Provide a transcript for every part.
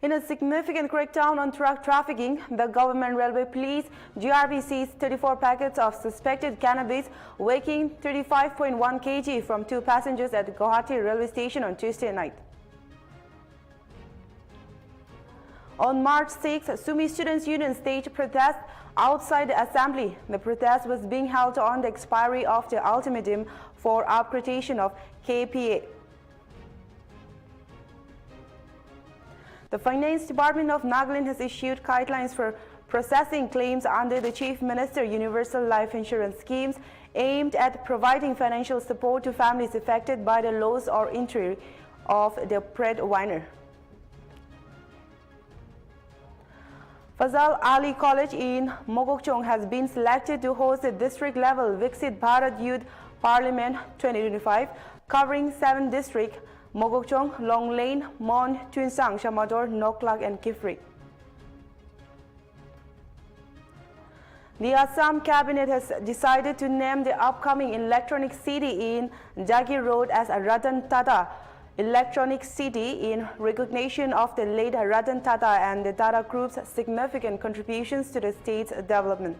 In a significant crackdown on drug trafficking, the government railway police GRB seized 34 packets of suspected cannabis, weighing 35.1 kg from 2 passengers at the Guwahati railway station on Tuesday night. On March 6, Sumi Students' Union staged protest outside the assembly. The protest was being held on the expiry of the ultimatum for upgradation of KPA. The Finance Department of Nagaland has issued guidelines for processing claims under the Chief Minister Universal Life Insurance Schemes aimed at providing financial support to families affected by the loss or injury of the breadwinner. Fazal Ali College in Mogokchung has been selected to host the district-level Viksit Bharat Youth Parliament 2025, covering 7 districts: Mogokchung, Long Lane, Mon, Tuensang, Shamador, Noklak and Kifri. The Assam cabinet has decided to name the upcoming electronic city in Jagir Road as a Ratan Tata Electronic City in recognition of the late Ratan Tata and the Tata Group's significant contributions to the state's development.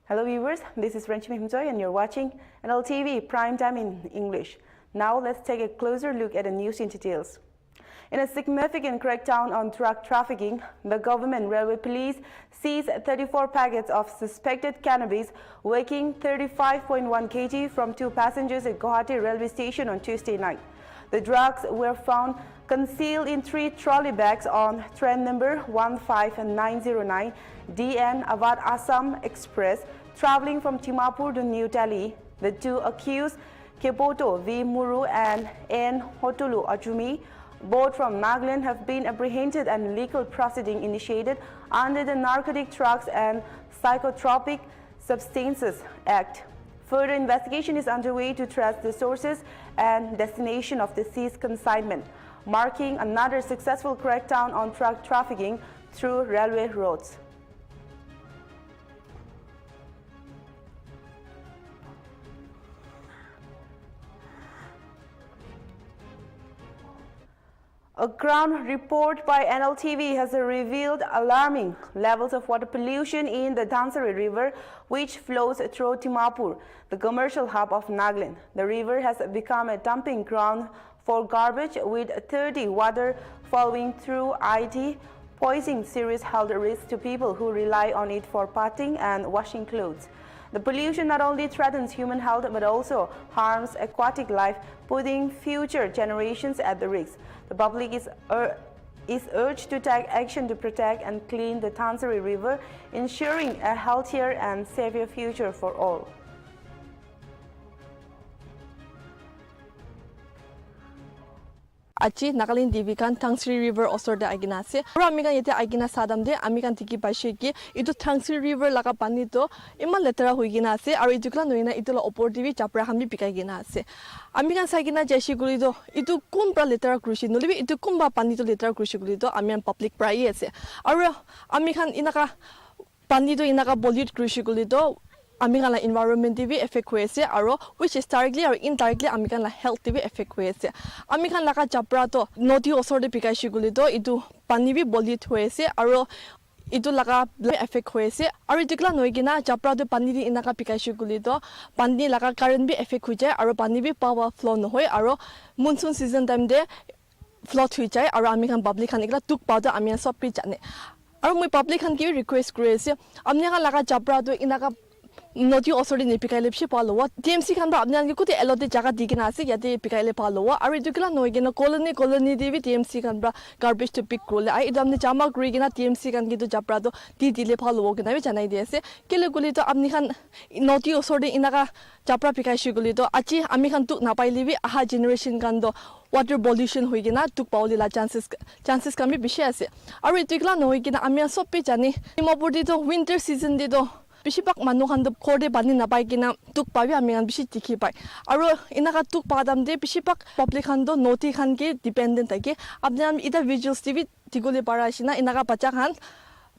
Hello viewers, this is Renchimi Himjoy and you're watching Nltv Primetime in English. Now let's take a closer look at the news in details. In a significant crackdown on drug trafficking, the government railway police seized 34 packets of suspected cannabis, weighing 35.1 kg from 2 passengers at Guwahati railway station on Tuesday night. The drugs were found concealed in 3 trolley bags on train number 15909 DN Awadh Assam Express traveling from Dimapur to New Delhi. The 2 accused, Kepoto V. Muru and N. Hotulu Ajumi, both from Nagaland, have been apprehended and legal proceeding initiated under the Narcotic Drugs and Psychotropic Substances Act. Further investigation is underway to trace the sources and destination of the seized consignment, marking another successful crackdown on drug trafficking through railway roads. A ground report by Nltv has revealed alarming levels of water pollution in the Dhansari River, which flows through Dimapur, the commercial hub of Nagaland. The river has become a dumping ground for garbage, with 30 water flowing through it, posing serious health risks to people who rely on it for bathing and washing clothes. The pollution not only threatens human health but also harms aquatic life, putting future generations at the risk. The public is urged to take action to protect and clean the Dhansari River, ensuring a healthier and safer future for all. Achi Nagaland divikan Dhansari River osor de agina ase aro ami kan yete agina sadam de ami kan tiki paise ki itu Dhansari River laga pani to iman letera hoi gina ase aro itu kala noina itu la opor divi chapra hambi pikai gina ase ami kan sai gina jeshi guri do itu kun pra letera krushi nolibi itu kumba pani to letera krushi guri do ami an public prai ase aro ami kan inaka pani to inaka pollute krushi guri do ami kan la environment TV effect hoise aro which is directly or indirectly ami kan la health TV effect hoise ami kan laka chapra to nodi osor de pikai shiguli do itu pani bi pollute hoise aro itu laka effect hoise aro itikla noigina chapra to pani di inaka pikai shiguli do pani laka current bi effect hui jai aro pani bi power flow no hoi aro monsoon season time de flood hui jai aro ami kan public kan ikla tuk pa do ami sob pi jane aro moi public kan ki request kure ase amne kan laka chapra to inaka noti osori ni pikai lepshi palo TMC kan ba apnan ki kuti elote jaga digina ase yate pikai le palo ari dukla noigena colony devi TMC kan ba garbage to pick role ai idamne jama grigina TMC kan ki to japra do di dile palo gna be janai de ase kele guli to amni kan noti osori inaka japra pikai shiguli to achi ami kan tu na pailibi aha generation kan do water pollution hoigena tuk pauli la chances kan bi bishi ase ari dukla noigena ami sob pe jani Dimapur di to winter season di do Bishipak manukan do korde bani na pai kina tuk pawi amingan bisi tiki pai. Aro inaka tuk padam de bishipak public hando noti kan ke dependent ake. Abne ida visuals TV tigole para sina inaka pacakan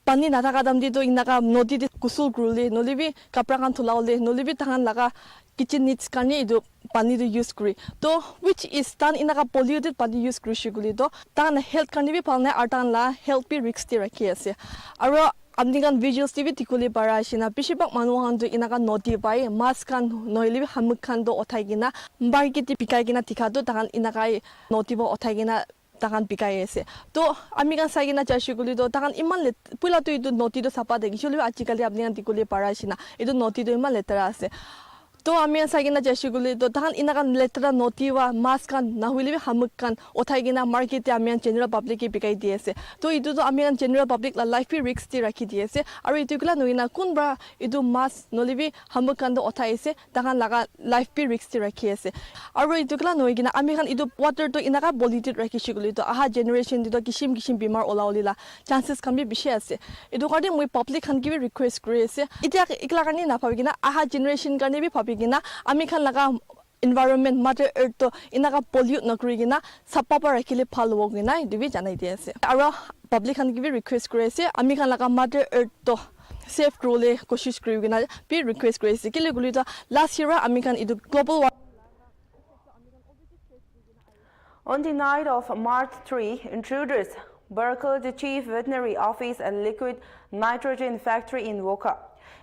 pani natakadam di do inaka noti di kusul grule nolibi kaprakan thulaule nolibi tangan laga kitchen needs karni idu pani do use kuri to which is tan inaka polluted pani use kuri shiguli to tan health karni bi phalna ar tan la health bi risk ti rakhi ase aro amnigan visuals tv tikuli para shina bishibak manuhan do inaka noti bai mask kan noili hamuk kan do othai gina market ti pikai gina tikha do tan inaka noti bo othai gina takan pikai ase to ami kan sagina chashiguli do takan iman let pula to idu noti do sapa de gishuli achikali amnigan tikuli para shina idu noti do iman letara ase to ami sagina jashiguli to tahan inakan letra notiwa mask kan nahuili hamuk kan othai gina market ami general public ki bikai diase to idu to ami general public la life risk ti rakhi diase aru itukla noina kunbra idu mask nolibi hamuk kan do othai ase tahan laga life risk ti rakhi ase aru itukla noigina ami kan idu water to inaka polluted rakhi shiguli to aha generation di to kishim bimar olaulila chances kan bi bishi ase idu karte moi public kan ki request kuri ase itia ikla karni na phabigina aha generation karni bi phabi gina ami khan laga environment mother earth to inaka pollute nakuri gina sappa pa rakhile phalwo gina dibi janai di ase aro public khan gi request kuri ase ami khan laga mother earth to safe role koshish kuri gina bi request kuri ase kile guli to last year ami khan idu global On the night of March 3, intruders burgled the chief veterinary office and liquid nitrogen factory in Woka.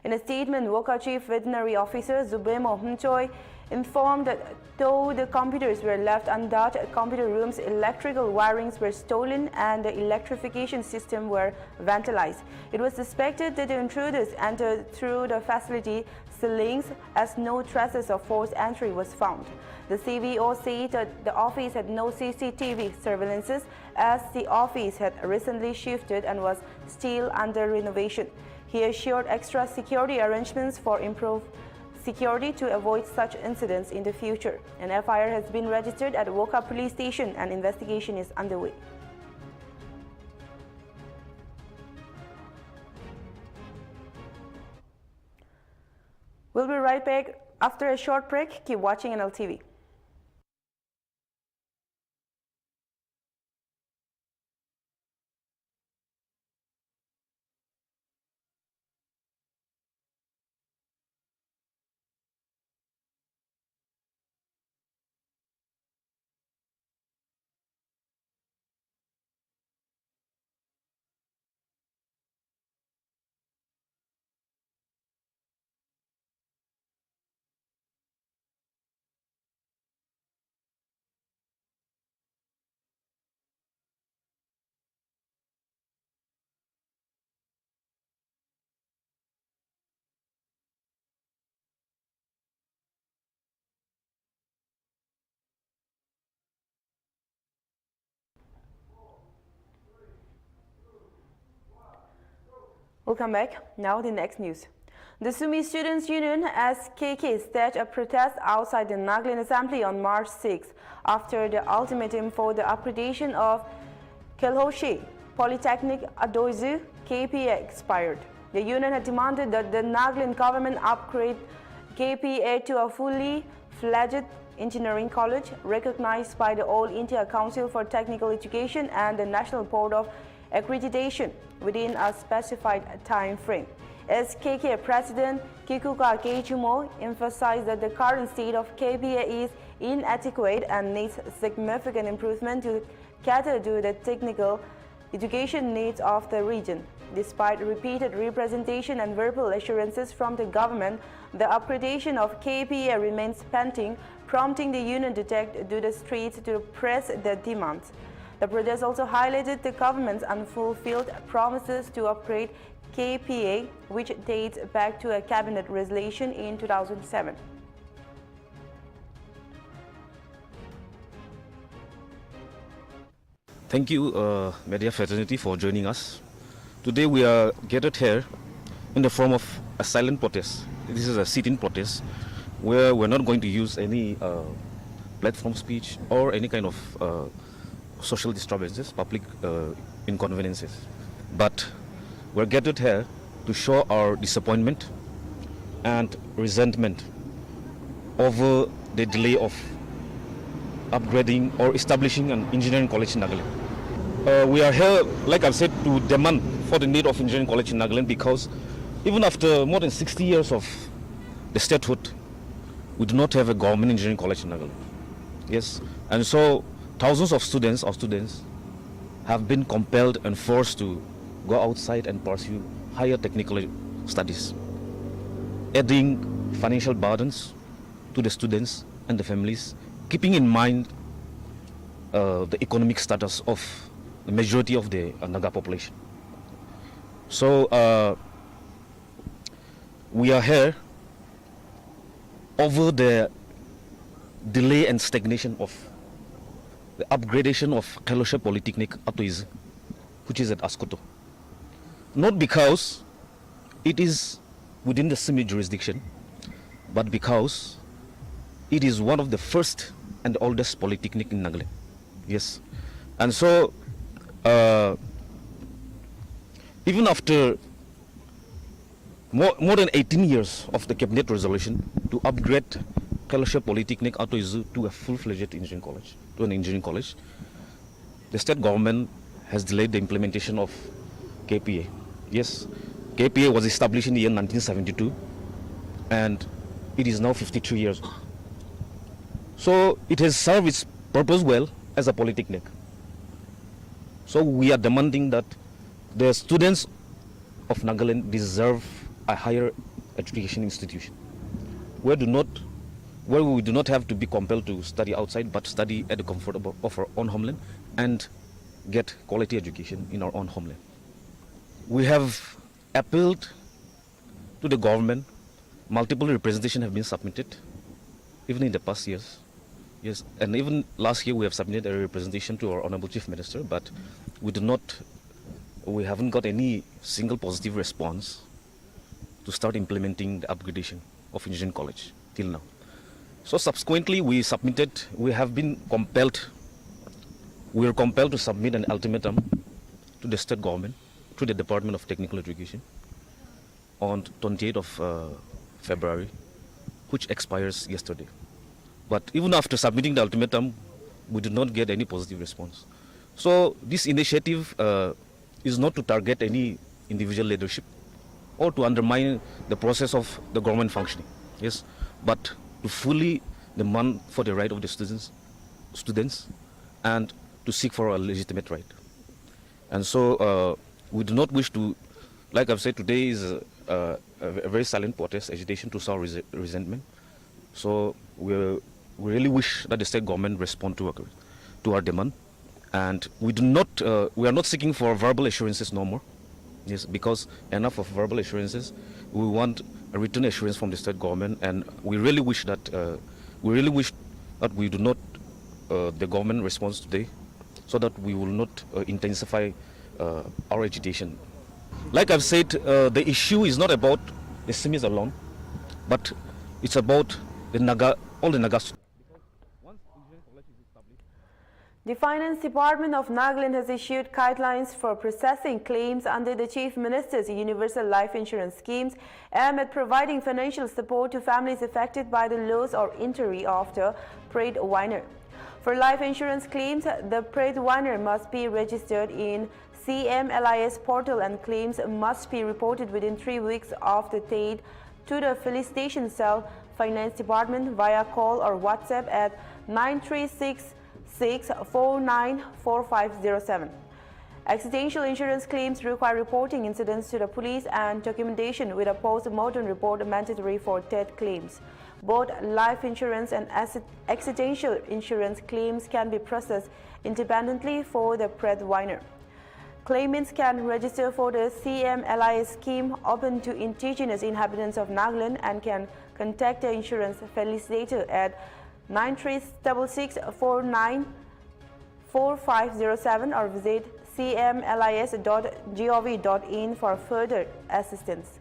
In a statement, Woka Chief Veterinary Officer Zubemo Mchoi informed that though the computers were left untouched, computer rooms' electrical wirings were stolen and the electrification system were vandalized. It was suspected that the intruders entered through the facility ceilings as no traces of forced entry was found. The CVO said that the office had no CCTV surveillances as the office had recently shifted and was still under renovation. He assured extra security arrangements for improved security to avoid such incidents in the future. An FIR has been registered at Woka Police Station and investigation is underway. We'll be right back after a short break. Keep watching Nltv. Welcome back. Now the next news. The Sumi Students Union SKK staged a protest outside the Nagaland Assembly on March 6 after the ultimatum for the upgradation of Kelhoshi Polytechnic Adoizu KPA expired. The union had demanded that the Nagaland government upgrade KPA to a fully fledged engineering college recognized by the All India Council for Technical Education and the National Board of Accreditation within a specified time frame. SKK President Kikuka Keichumo emphasized that the current state of KPA is inadequate and needs significant improvement to cater to the technical education needs of the region. Despite repeated representation and verbal assurances from the government, the upgradation of KPA remains pending, prompting the union to take to the streets to press their demands. The protest also highlighted the government's unfulfilled promises to upgrade KPA, which dates back to a cabinet resolution in 2007. Thank you, media fraternity, for joining us. Today we are gathered here in the form of a silent protest. This is a sit-in protest where we're not going to use any platform speech or any kind of social disturbances, public inconveniences. But we're gathered here to show our disappointment and resentment over the delay of upgrading or establishing an engineering college in Nagaland. We are here, like I've said, to demand for the need of engineering college in Nagaland because even after more than 60 years of the statehood, we do not have a government engineering college in Nagaland. Yes, and so thousands of students have been compelled and forced to go outside and pursue higher technical studies, adding financial burdens to the students and the families, keeping in mind the economic status of the majority of the Naga population. So we are here over the delay and stagnation of the upgradation of Kailasha Polytechnic Atoiz, which is at Askoto. Not because it is within the semi jurisdiction, but because it is one of the first and oldest polytechnic in Nagaland. Yes, and so even after more than 18 years of the cabinet resolution to upgrade Kailasha Polytechnic Atoizu to a full-fledged engineering college, the state government has delayed the implementation of KPA. Yes, KPA was established in the year 1972, and it is now 53 years old. So it has served its purpose well as a polytechnic. So we are demanding that the students of Nagaland deserve a higher education institution where we do not have to be compelled to study outside, but study at the comfort of our own homeland and get quality education in our own homeland. We have appealed to the government. Multiple representations have been submitted, even in the past years. Yes, and even last year we have submitted a representation to our Honorable Chief Minister, but we haven't got any single positive response to start implementing the upgradation of engineering college till now. So subsequently we were compelled to submit an ultimatum to the state government through the Department of Technical Education on 28th of February, which expires yesterday. But even after submitting the ultimatum, we did not get any positive response. So this initiative is not to target any individual leadership or to undermine the process of the government functioning, yes, but to fully demand for the right of the students and to seek for a legitimate right. And so we do not wish to, like I've said, today is a very silent protest, agitation to sow resentment. So we really wish that the state government respond to our demand. And we are not seeking for verbal assurances no more. Yes, because enough of verbal assurances. We want a written assurance from the state government, and we really wish that we do not the government responds today, so that we will not intensify our agitation. Like I've said, the issue is not about the Simis alone, but it's about all the Naga. The Finance Department of Nagaland has issued guidelines for processing claims under the Chief Minister's Universal Life Insurance Schemes aimed at providing financial support to families affected by the loss or injury of the breadwinner. For life insurance claims, the breadwinner must be registered in CMLIS portal and claims must be reported within 3 weeks of the date to the Felicitation Cell Finance Department via call or WhatsApp at 936-649-4507. Accidental insurance claims require reporting incidents to the police and documentation with a post-mortem report mandatory for death claims. Both life insurance and accidental insurance claims can be processed independently for the breadwinner. Claimants can register for the CMLIS scheme open to indigenous inhabitants of Nagaland and can contact the insurance facilitator at 936-649-4507 or visit cmlis.gov.in for further assistance.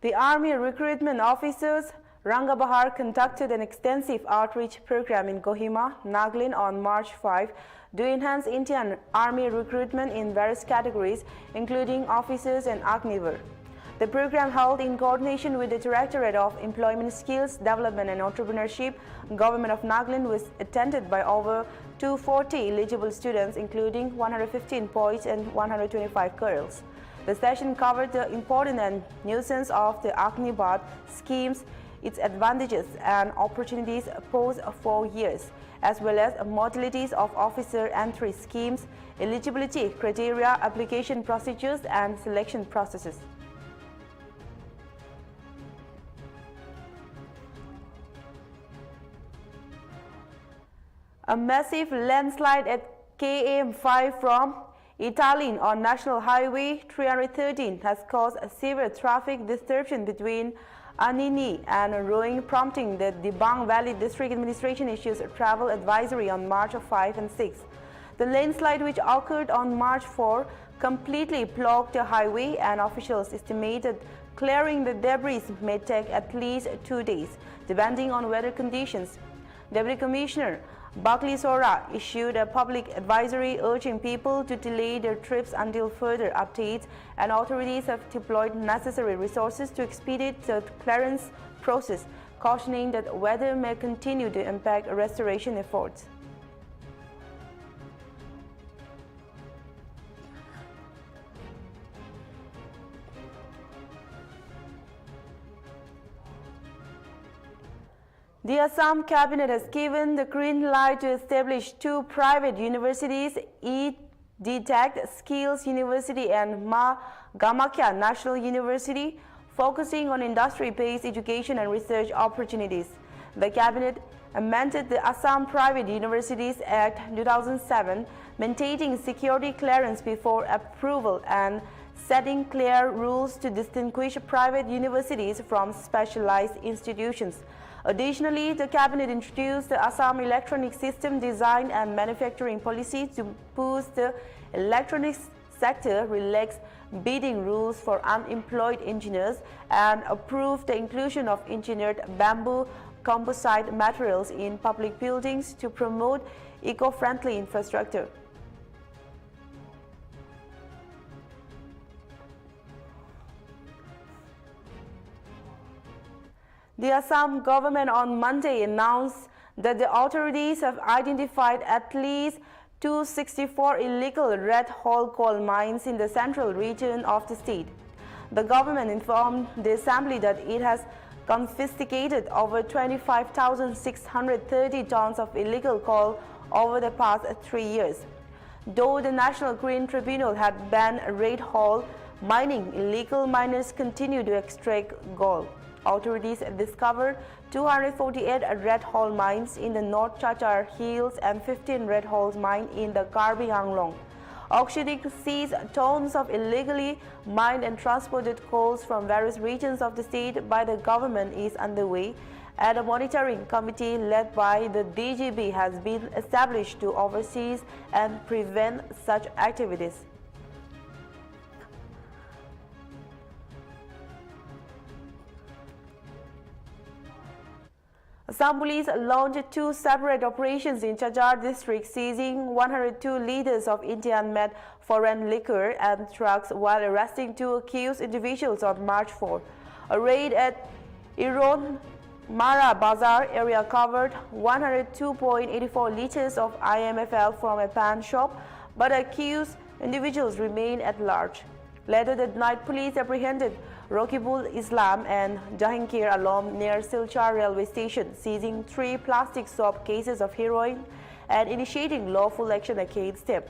The Army recruitment officers Rangabahar conducted an extensive outreach program in Kohima, Nagaland on March 5 to enhance Indian Army recruitment in various categories, including officers and Agniveer. The program, held in coordination with the Directorate of Employment Skills Development and Entrepreneurship, Government of Nagaland, was attended by over 240 eligible students, including 115 boys and 125 girls. The session covered the importance and nuisance of the Agni-Bath schemes, its advantages and opportunities post 4 years, as well as modalities of officer entry schemes, eligibility criteria, application procedures, and selection processes. A massive landslide at km5 from Italin on National Highway 313 has caused a severe traffic disruption between Anini and Roing, prompting the Dibang Valley District Administration issues a travel advisory on March 5 and 6. The landslide, which occurred on March 4, completely blocked the highway, and officials estimated clearing the debris may take at least 2 days, depending on weather conditions. Deputy Commissioner Bakli Sora issued a public advisory urging people to delay their trips until further updates, and authorities have deployed necessary resources to expedite the clearance process, cautioning that weather may continue to impact restoration efforts. The Assam cabinet has given the green light to establish 2 private universities, E-Detect Skills University and Ma Gamakya National University, focusing on industry-based education and research opportunities. The cabinet amended the Assam Private Universities Act 2007, maintaining security clearance before approval and setting clear rules to distinguish private universities from specialized institutions. Additionally, the cabinet introduced the Assam Electronic System Design and Manufacturing Policy to boost the electronics sector, relax bidding rules for unemployed engineers, and approved the inclusion of engineered bamboo composite materials in public buildings to promote eco-friendly infrastructure. The Assam government on Monday announced that the authorities have identified at least 264 illegal red hole coal mines in the central region of the state. The government informed the assembly that it has confiscated over 25,630 tons of illegal coal over the past 3 years. Though the National Green Tribunal had banned red hole mining, illegal miners continue to extract gold. Authorities discovered 248 red hole mines in the North Chachar Hills and 15 red hole mines in the Karbi Anglong. Auctioning seized tons of illegally mined and transported coals from various regions of the state by the government is underway, and a monitoring committee led by the DGB has been established to oversee and prevent such activities. Assam Police launched 2 separate operations in Chachar district, seizing 102 liters of Indian-made foreign liquor and drugs while arresting 2 accused individuals on March 4. A raid at Iron Mara Bazar area covered 102.84 liters of IMFL from a pan shop, but accused individuals remain at large. Later that night, police apprehended Rokibul Islam and Jahangir Alam near Silchar railway station, seizing 3 plastic soap cases of heroin and initiating lawful action against them.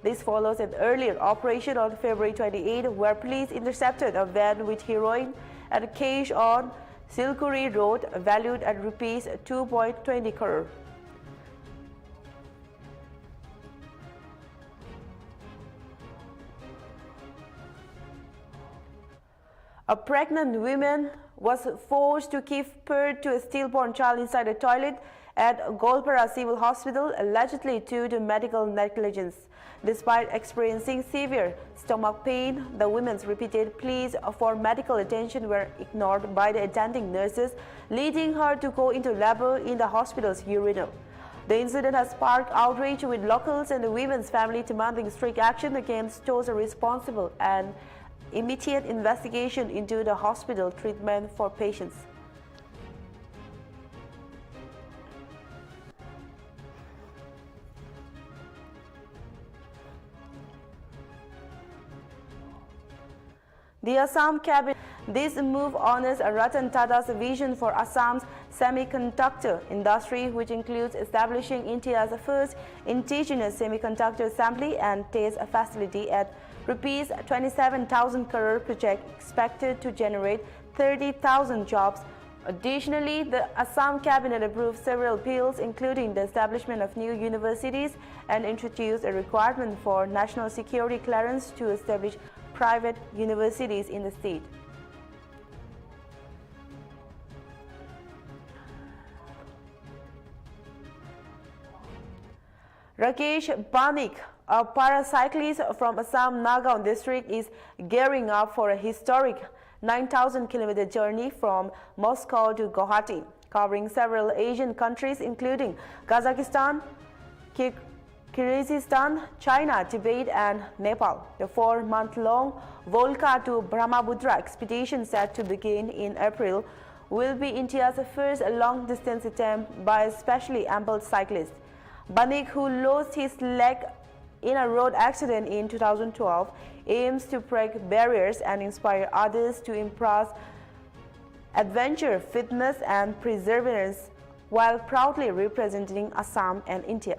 This follows an earlier operation on February 28, where police intercepted a van with heroin at a cache on Silkuri Road, valued at rupees 2.20 crore. A pregnant woman was forced to give birth to a stillborn child inside a toilet at Golpara Civil Hospital, allegedly due to medical negligence. Despite experiencing severe stomach pain, the woman's repeated pleas for medical attention were ignored by the attending nurses, leading her to go into labor in the hospital's urinal. The incident has sparked outrage, with locals and the women's family demanding strict action against those responsible and immediate investigation into the hospital treatment for patients. The Assam cabinet. This move honors Ratan Tata's vision for Assam's semiconductor industry, which includes establishing India's first indigenous semiconductor assembly and test facility at Rs 27,000 crore project expected to generate 30,000 jobs. Additionally, the Assam cabinet approved several bills, including the establishment of new universities, and introduced a requirement for national security clearance to establish private universities in the state. Rakesh Banik, a paracyclist from Assam Nagaon district, is gearing up for a historic 9,000-kilometer journey from Moscow to Guwahati, covering several Asian countries including Kazakhstan, Kyrgyzstan, China, Tibet and Nepal. The 4-month-long Volga to Brahmaputra expedition, set to begin in April, will be India's first long-distance attempt by a specially abled cyclist. Banik, who lost his leg in a road accident in 2012, aims to break barriers and inspire others to embrace adventure, fitness and perseverance while proudly representing Assam and India.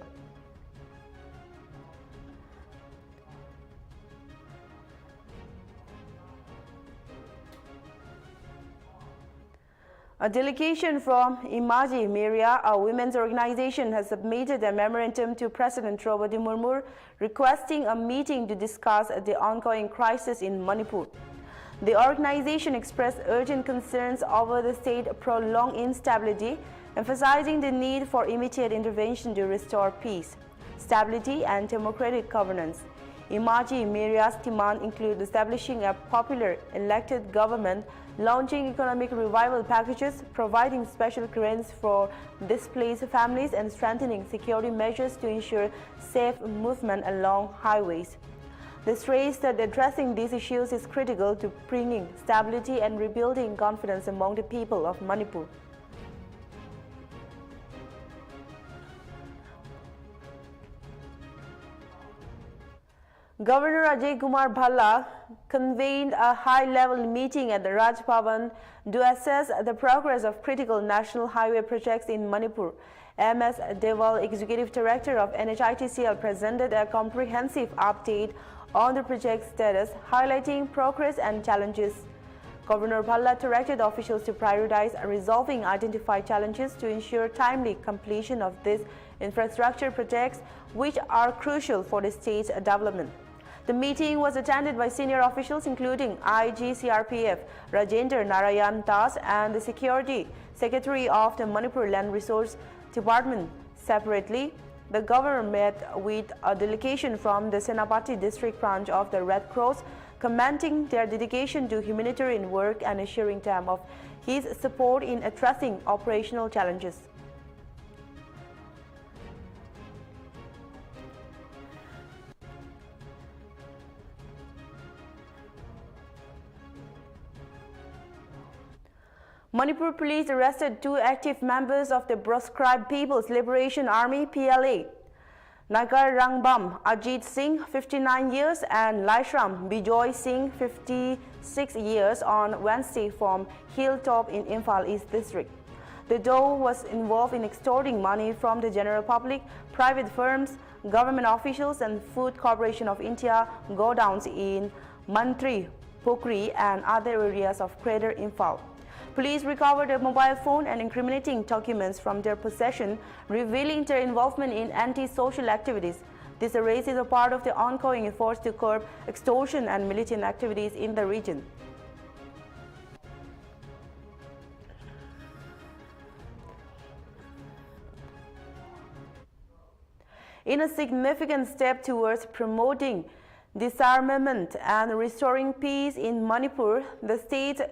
A delegation from Imaji Meria, a women's organization, has submitted a memorandum to President Draupadi Murmu requesting a meeting to discuss the ongoing crisis in Manipur. The organization expressed urgent concerns over the state's prolonged instability, emphasizing the need for immediate intervention to restore peace, stability and democratic governance. Imaji Meria's demand include establishing a popular elected government, launching economic revival packages, providing special grants for displaced families, and strengthening security measures to ensure safe movement along highways. They stressed that addressing these issues is critical to bringing stability and rebuilding confidence among the people of Manipur. Governor Ajay Kumar Bhalla convened a high-level meeting at the Raj Bhavan to assess the progress of critical national highway projects in Manipur. MS Deval, Executive Director of NHITCL, presented a comprehensive update on the project status, highlighting progress and challenges. Governor Bhalla directed officials to prioritize resolving identified challenges to ensure timely completion of these infrastructure projects, which are crucial for the state's development. The meeting was attended by senior officials including IG CRPF Rajendra Narayan Das and the Security Secretary of the Manipur Land Resource Department. Separately, the governor met with a delegation from the Senapati district branch of the Red Cross, commending their dedication to humanitarian work and assuring them of his support in addressing operational challenges. Manipur police arrested 2 active members of the proscribed People's Liberation Army (PLA). Nagar Rangbam Ajit Singh, 59 years, and Laishram Bijoy Singh, 56 years, on Wednesday from Hilltop in Imphal East District. The duo was involved in extorting money from the general public, private firms, government officials, and Food Corporation of India godowns in Mantri, Pokri, and other areas of Greater Imphal. Police recovered a mobile phone and incriminating documents from their possession, revealing their involvement in anti-social activities. This arrest is a part of the ongoing efforts to curb extortion and militant activities in the region. In a significant step towards promoting disarmament and restoring peace in Manipur, the state's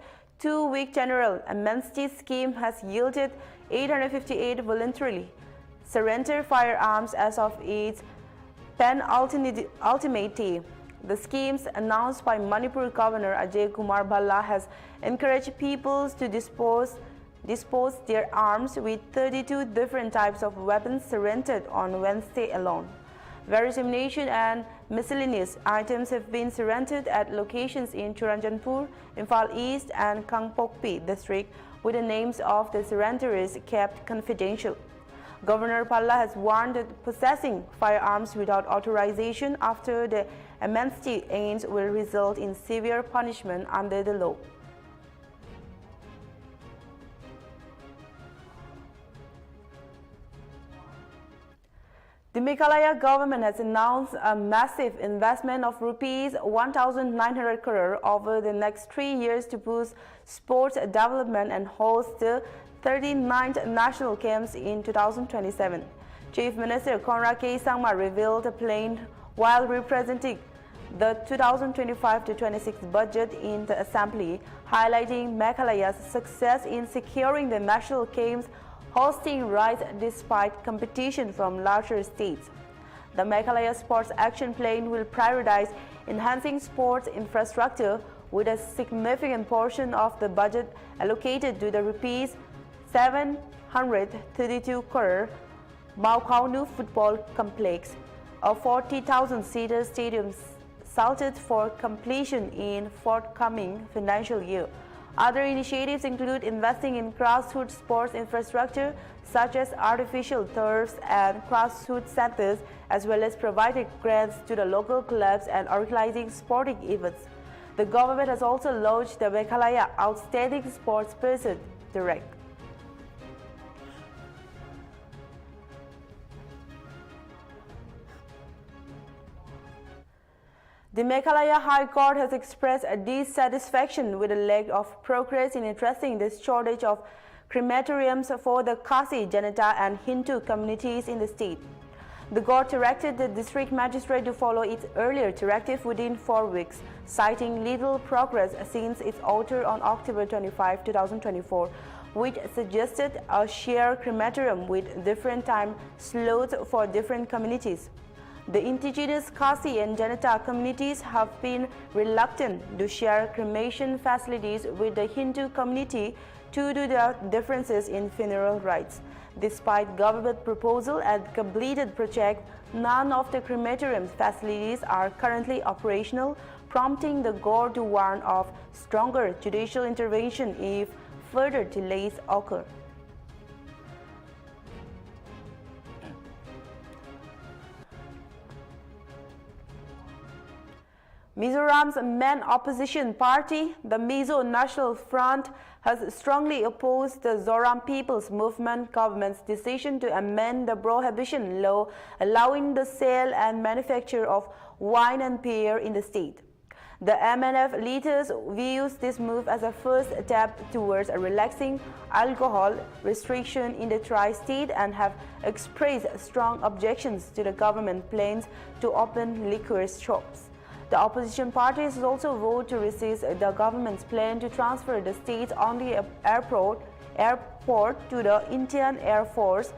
2-week general amnesty scheme has yielded 858 voluntarily surrendered firearms as of its penultimate day. The schemes announced by Manipur Governor Ajay Kumar Bhalla has encouraged peoples to dispose their arms with 32 different types of weapons surrendered on Wednesday alone. Various ammunition and miscellaneous items have been surrendered at locations in Churanjanpur, Imphal East and Kangpokpi district, with the names of the surrenderers kept confidential. Governor Bhalla has warned that possessing firearms without authorization after the amnesty ends will result in severe punishment under the law. The Meghalaya government has announced a massive investment of rupees 1,900 crore over the next 3 years to boost sports development and host the 39th National Games in 2027. Chief Minister Conrad K. Sangma revealed the plan while representing the 2025-26 budget in the Assembly, highlighting Meghalaya's success in securing the National Games hosting rights despite competition from larger states. The Meghalaya Sports Action Plan will prioritize enhancing sports infrastructure with a significant portion of the budget allocated to the rupees 732 crore Maukaunu Football Complex, a 40,000-seater stadium slated for completion in forthcoming financial year. Other initiatives include investing in grassroots sports infrastructure such as artificial turfs and grassroots centers, as well as providing grants to the local clubs and organizing sporting events. The government has also launched the Meghalaya Outstanding Sports Person Direct. The Meghalaya High Court has expressed a dissatisfaction with the lack of progress in addressing the shortage of crematoriums for the Khasi, Janata and Hindu communities in the state. The court directed the district magistrate to follow its earlier directive within 4 weeks, citing little progress since its order on October 25, 2024, which suggested a shared crematorium with different time slots for different communities. The indigenous Khasi and Janata communities have been reluctant to share cremation facilities with the Hindu community due to the differences in funeral rites. Despite government proposal and completed project, none of the crematorium facilities are currently operational, prompting the court to warn of stronger judicial intervention if further delays occur. Mizoram's main opposition party, the Mizo National Front, has strongly opposed the Zoram People's Movement government's decision to amend the Prohibition law allowing the sale and manufacture of wine and beer in the state. The MNF leaders views this move as a first step towards a relaxing alcohol restriction in the tri-state and have expressed strong objections to the government plans to open liquor shops. The opposition parties also vote to resist the government's plan to transfer the state's only airport to the Indian Air Force.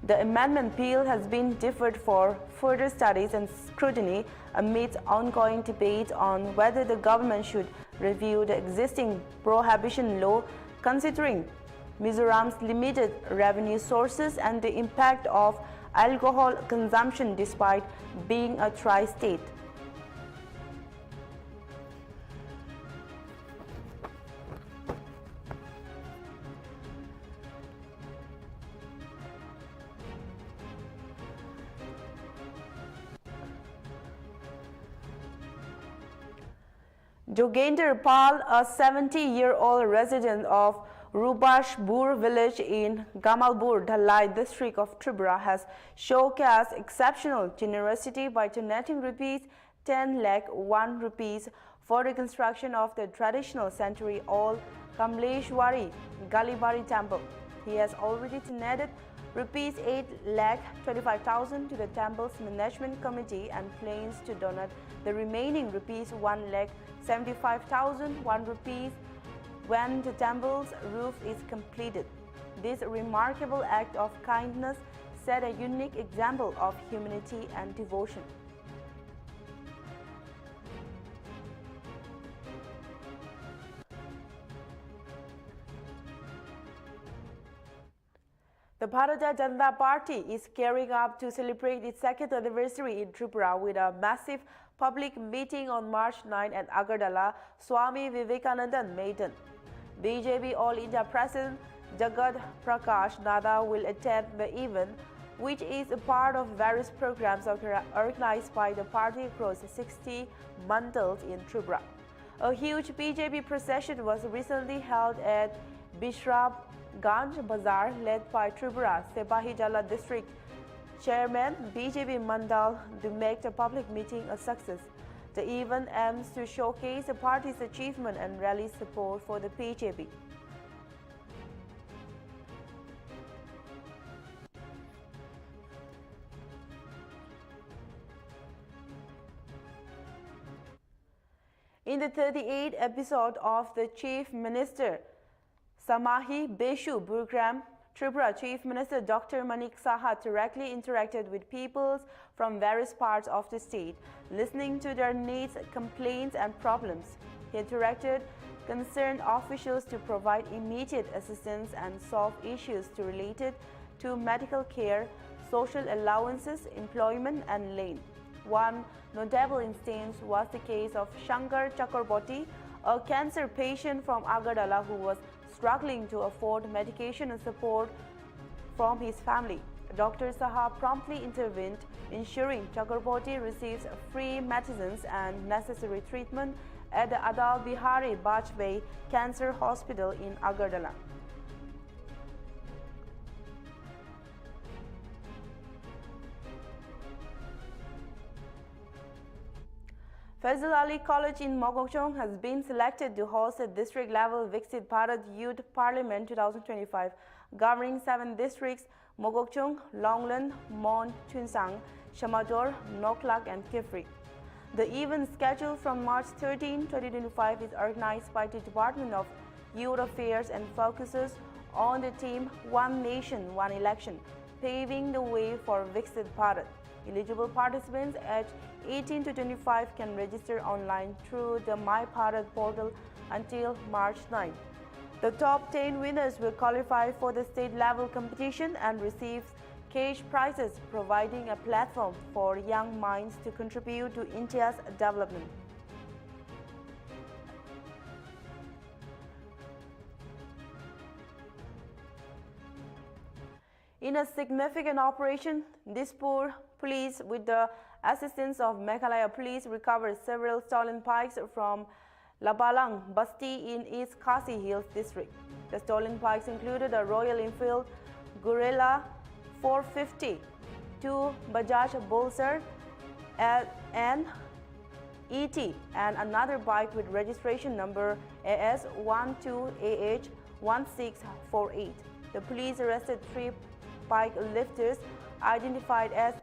The amendment bill has been deferred for further studies and scrutiny amidst ongoing debate on whether the government should review the existing prohibition law, considering Mizoram's limited revenue sources and the impact of alcohol consumption despite being a tri-state. Jogendra Pal, a 70-year-old resident of Rubashpur village in Gamalpur, Dhalai district of Tripura, has showcased exceptional generosity by donating rupees 10 lakh 1 rupees for the construction of the traditional century-old Kamleshwari Galibari temple. He has already donated rupees 8 lakh 25,000 to the temple's management committee and plans to donate the remaining rupees 1 lakh 75,001 rupees when the temple's roof is completed. This remarkable act of kindness set a unique example of humanity and devotion. Bharatiya Janata Party is gearing up to celebrate its second anniversary in Tripura with a massive public meeting on March 9 at Agartala, Swami Vivekanandan Maidan. BJP All India President Jagat Prakash Nada will attend the event, which is a part of various programs organized by the party across 60 mandals in Tripura. A huge BJP procession was recently held at Bishrabganj Bazaar, led by Tripura Sepahi Jala District Chairman BJP Mandal, to make the public meeting a success. The event aims to showcase the party's achievement and rally support for the BJP. In the 38th episode of the Chief Minister Samahi Beshu program, Tripura Chief Minister Dr. Manik Saha directly interacted with peoples from various parts of the state, listening to their needs, complaints and problems. He directed concerned officials to provide immediate assistance and solve issues related to medical care, social allowances, employment and land. One notable instance was the case of Shankar Chakraborty, a cancer patient from Agartala who was struggling to afford medication and support from his family. Dr. Saha promptly intervened, ensuring Chakraborty receives free medicines and necessary treatment at the Adal Bihari Bajpayee Cancer Hospital in Agartala. Fazil Ali College in Mogokchung has been selected to host a district-level Viksit Bharat Youth Parliament 2025, governing 7 districts: Mogokchung, Longlan, Mon, Chunsang, Shamador, Noklak and Kifri. The event, scheduled from March 13, 2025, is organized by the Department of Youth Affairs and focuses on the theme One Nation, One Election, paving the way for Viksit Bharat. Eligible participants aged 18 to 25 can register online through the My Bharat portal until March 9. The top 10 winners will qualify for the state-level competition and receive cash prizes, providing a platform for young minds to contribute to India's development. In a significant operation, Dispur police, with the assistance of Meghalaya police, recovered several stolen bikes from Labalang Basti in East Khasi Hills district. The stolen bikes included a Royal Enfield Guerrilla 450, 2 Bajaj Pulsar and ET, and another bike with registration number AS12AH1648. The police arrested 3 bike lifters identified as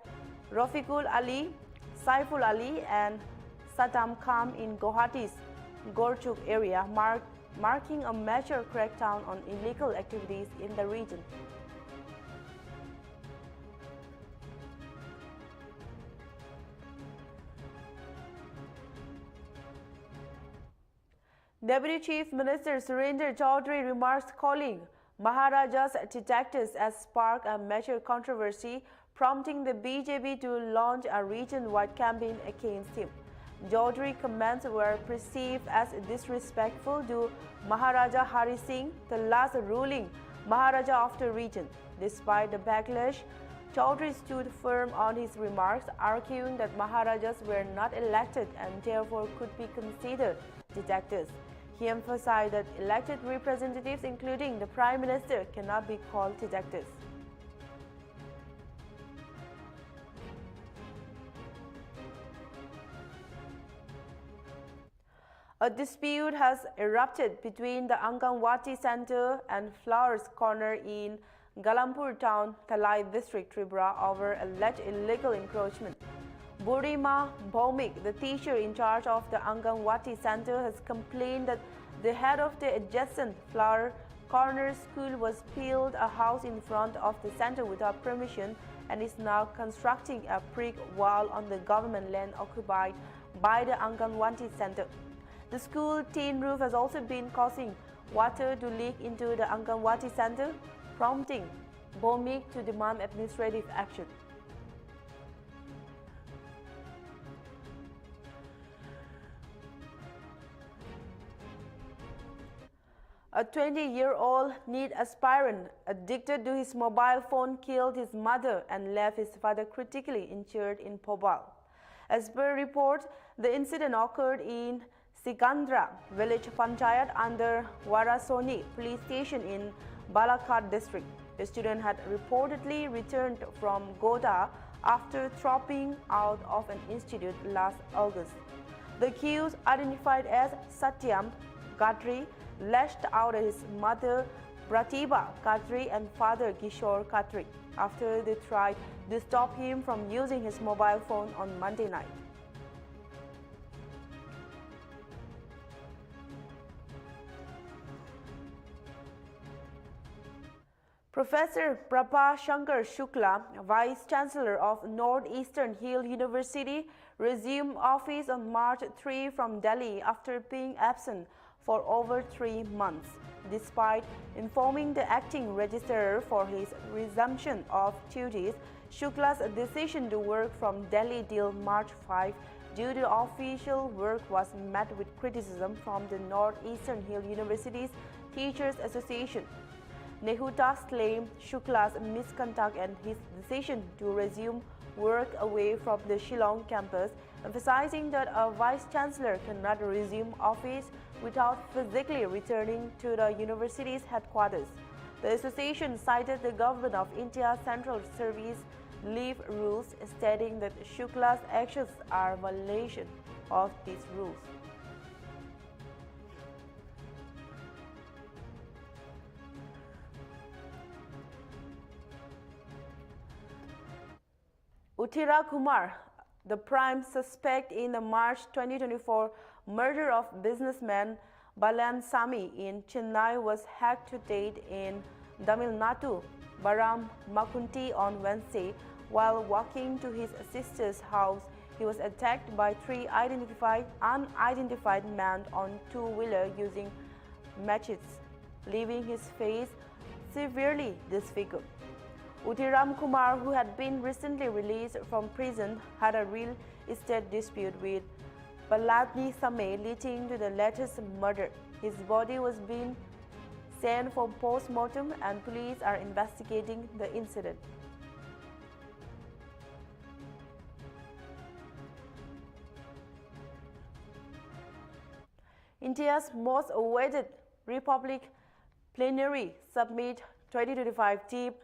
Rafiqul Ali, Saiful Ali and Saddam Khan in Guwahati's Gorchuk area, marking a major crackdown on illegal activities in the region. Deputy Chief Minister Surendra Chaudhary remarks calling Maharaja's detectives as spark a major controversy, prompting the BJP to launch a region-wide campaign against him. Chaudhary's comments were perceived as disrespectful to Maharaja Hari Singh, the last ruling Maharaja of the region. Despite the backlash, Chaudhary stood firm on his remarks, arguing that Maharajas were not elected and therefore could be considered detectives. He emphasized that elected representatives, including the Prime Minister, cannot be called detectives. A dispute has erupted between the Anganwadi Center and Flowers Corner in Galampur Town, Thalai District, Tripura, over alleged illegal encroachment. Burima Bhaumik, the teacher in charge of the Anganwadi Center, has complained that the head of the adjacent Flower Corner School was built a house in front of the center without permission and is now constructing a brick wall on the government land occupied by the Anganwadi Center. The school tin roof has also been causing water to leak into the Anganwadi Center, prompting Bomik to demand administrative action. A 20-year-old NEET aspirant addicted to his mobile phone killed his mother and left his father critically injured in Bhopal. As per report, the incident occurred in Sikandra village panchayat under Warasoni police station in Balakhat district. The student had reportedly returned from Goda after dropping out of an institute last August. The accused, identified as Satyam Khatri, lashed out at his mother Pratibha Khatri and father Kishore Khatri after they tried to stop him from using his mobile phone on Monday night. Professor Prabha Shankar Shukla, Vice Chancellor of Northeastern Hill University, resumed office on March 3 from Delhi after being absent for over 3 months, despite informing the acting registrar for his resumption of duties. Shukla's decision to work from Delhi till March 5 due to official work was met with criticism from the Northeastern Hill University's Teachers Association. Nehutas claimed Shukla's misconduct and his decision to resume work away from the Shillong campus, emphasizing that a vice-chancellor cannot resume office without physically returning to the university's headquarters. The association cited the Government of India's Central Service Leave rules, stating that Shukla's actions are a violation of these rules. Uthira Kumar, the prime suspect in the March 2024 murder of businessman Balan Sami in Chennai, was hacked to date in Tamil Nadu, Baram Makunti on Wednesday. While walking to his sister's house, he was attacked by 3 unidentified men on two-wheeler using machetes, leaving his face severely disfigured. Uthiram Kumar, who had been recently released from prison, had a real estate dispute with Paladni Same, leading to the latest murder. His body was being sent for post-mortem and police are investigating the incident. India's most awaited Republic Plenary Summit 2025 deep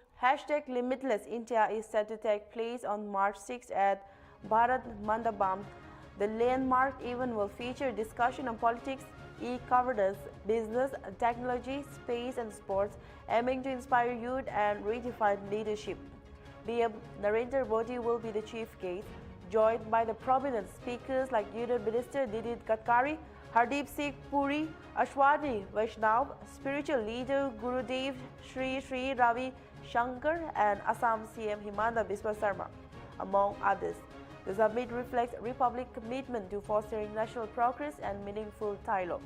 #Limitless India is set to take place on March 6 at Bharat Mandapam. The landmark event will feature discussion on politics, e-governance, business, technology, space and sports, aiming to inspire youth and redefine leadership. PM Narendra Modi will be the chief guest, joined by the prominent speakers like Union Minister Nitin Gadkari, Hardeep Singh Puri, Ashwani Vaishnav, spiritual leader Gurudev Sri Sri Ravi Shankar, and Assam CM Himanta Biswa Sarma, among others. The summit reflects Republic's commitment to fostering national progress and meaningful dialogue.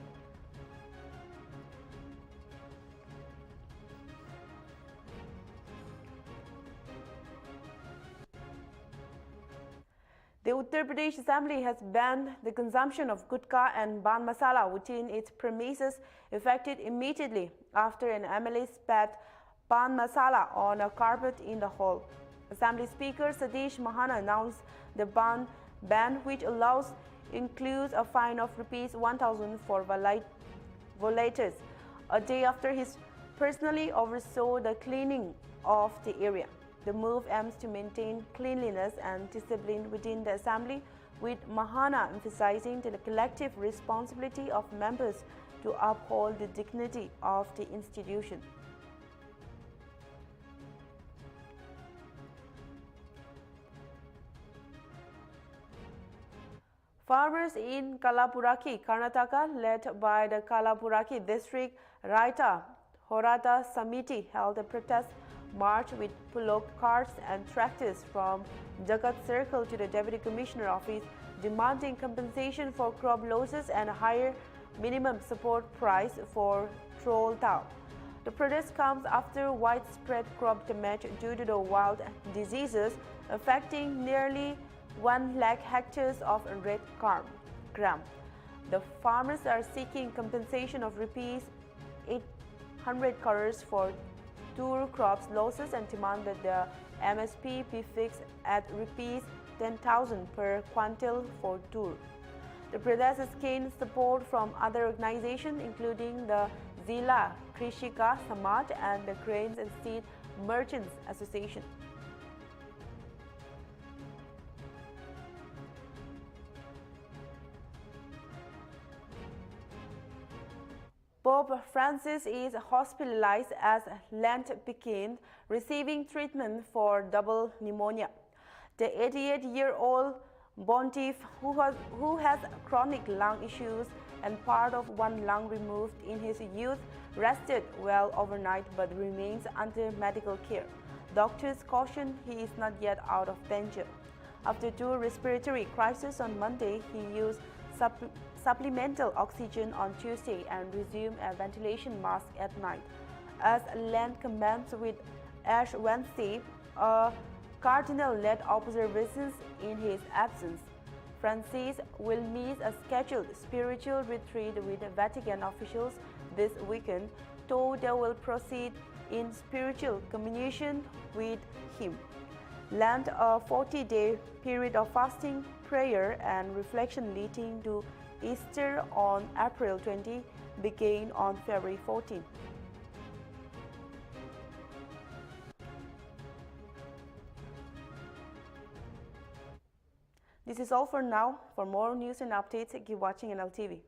The Uttar Pradesh Assembly has banned the consumption of gutka and ban masala within its premises, effective immediately after an MLA spat pan masala on a carpet in the hall. Assembly Speaker Satish Mahana announced the ban, which includes a fine of ₹1,000 for violators, a day after he personally oversaw the cleaning of the area. The move aims to maintain cleanliness and discipline within the Assembly, with Mahana emphasizing the collective responsibility of members to uphold the dignity of the institution. Farmers in Kalapuraki, Karnataka, led by the Kalapuraki District Raita Horata Samiti, held a protest march with pull-up carts and tractors from Jagat Circle to the Deputy Commissioner office, demanding compensation for crop losses and a higher minimum support price for Troll Town. The protest comes after widespread crop damage due to the wild diseases affecting nearly 1 lakh hectares of red gram. The farmers are seeking compensation of rupees 800 crores for tur crops losses and demand that the MSP be fixed at rupees 10,000 per quintal for tur. The protest has gained support from other organizations including the Zila Krishika Samaj and the Grains and Seed Merchants Association. Pope Francis is hospitalized as Lent begins, receiving treatment for double pneumonia. The 88-year-old pontiff, who has chronic lung issues and part of one lung removed in his youth, rested well overnight but remains under medical care. Doctors caution he is not yet out of danger. After 2 respiratory crises on Monday, he used supplemental oxygen on Tuesday and resumed a ventilation mask at night. As Lent commenced with Ash Wednesday, a cardinal led observances in his absence. Francis will meet a scheduled spiritual retreat with Vatican officials this weekend, though they will proceed in spiritual communion with him. Lent, a 40-day period of fasting, prayer, and reflection leading to Easter on April 20, began on February 14. This is all for now. For more news and updates, keep watching Nltv.